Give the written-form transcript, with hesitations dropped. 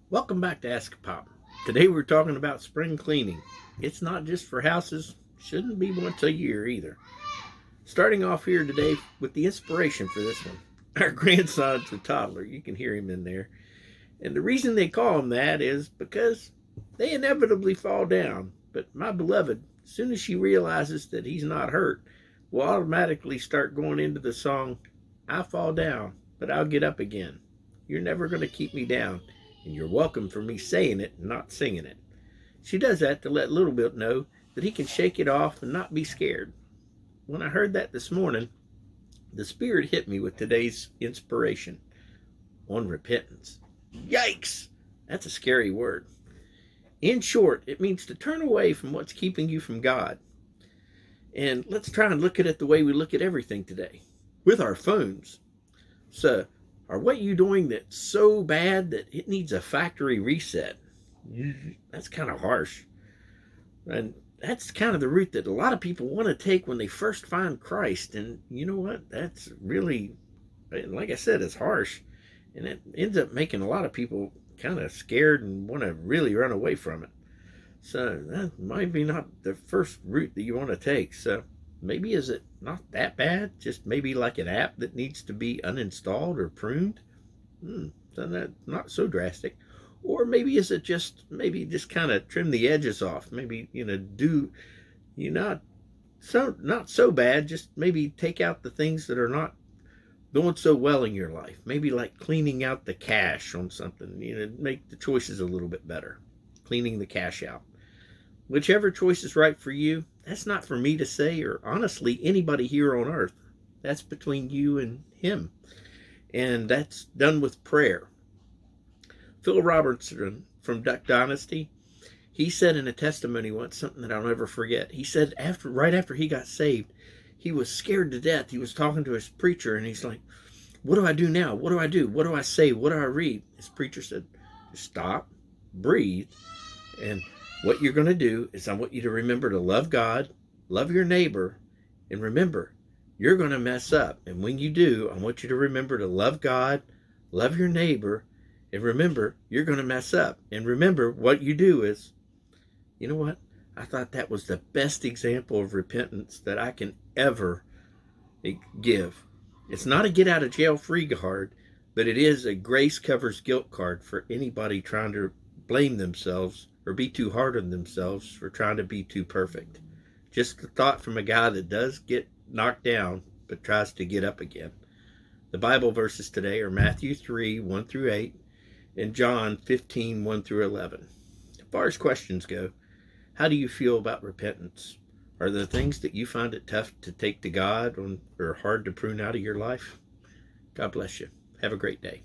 Welcome back to AskAPop. Today we're talking about spring cleaning. It's not just for houses, shouldn't be once a year either. Starting off here today with the inspiration for this one. Our grandson's a toddler, you can hear him in there. And the reason they call him that is because they inevitably fall down. But my beloved, as soon as she realizes that he's not hurt, will automatically start going into the song, I fall down, but I'll get up again. You're never going to keep me down, and you're welcome for me saying it and not singing it. She does that to let Little Bill know that he can shake it off and not be scared. When I heard that this morning, the Spirit hit me with today's inspiration on repentance. Yikes! That's a scary word. In short, it means to turn away from what's keeping you from God. And let's try and look at it the way we look at everything today, with our phones. So, are what you doing that's so bad that it needs a factory reset? That's kind of harsh. And that's kind of the route that a lot of people want to take when they first find Christ. And you know what? That's really, like I said, it's harsh. And it ends up making a lot of people kind of scared and want to really run away from it. So that might be not the first route that you want to take. So maybe is it not that bad? Just maybe like an app that needs to be uninstalled or pruned? So that's not so drastic. Or maybe is it just kind of trim the edges off? Maybe do you not so bad. Just maybe take out the things that are not going so well in your life. Maybe like cleaning out the cache on something. Make the choices a little bit better. Cleaning the cache out. Whichever choice is right for you, that's not for me to say, or honestly anybody here on earth. That's between you and him. And that's done with prayer. Phil Robertson from Duck Dynasty, he said in a testimony once something that I'll never forget. He said right after he got saved, he was scared to death. He was talking to his preacher and he's like, what do I do now? What do I do? What do I say? What do I read? His preacher said, stop, breathe, and what you're going to do is I want you to remember to love God, love your neighbor, and remember, you're going to mess up. And when you do, I want you to remember to love God, love your neighbor, and remember, you're going to mess up. And remember, what you do is, you know what? I thought that was the best example of repentance that I can ever give. It's not a get out of jail free card, but it is a grace covers guilt card for anybody trying to blame themselves or be too hard on themselves for trying to be too perfect. Just a thought from a guy that does get knocked down but tries to get up again. The Bible verses today are Matthew 3, 1 through 8, and John 15, 1 through 11. As far as questions go, how do you feel about repentance? Are there things that you find it tough to take to God or hard to prune out of your life? God bless you. Have a great day.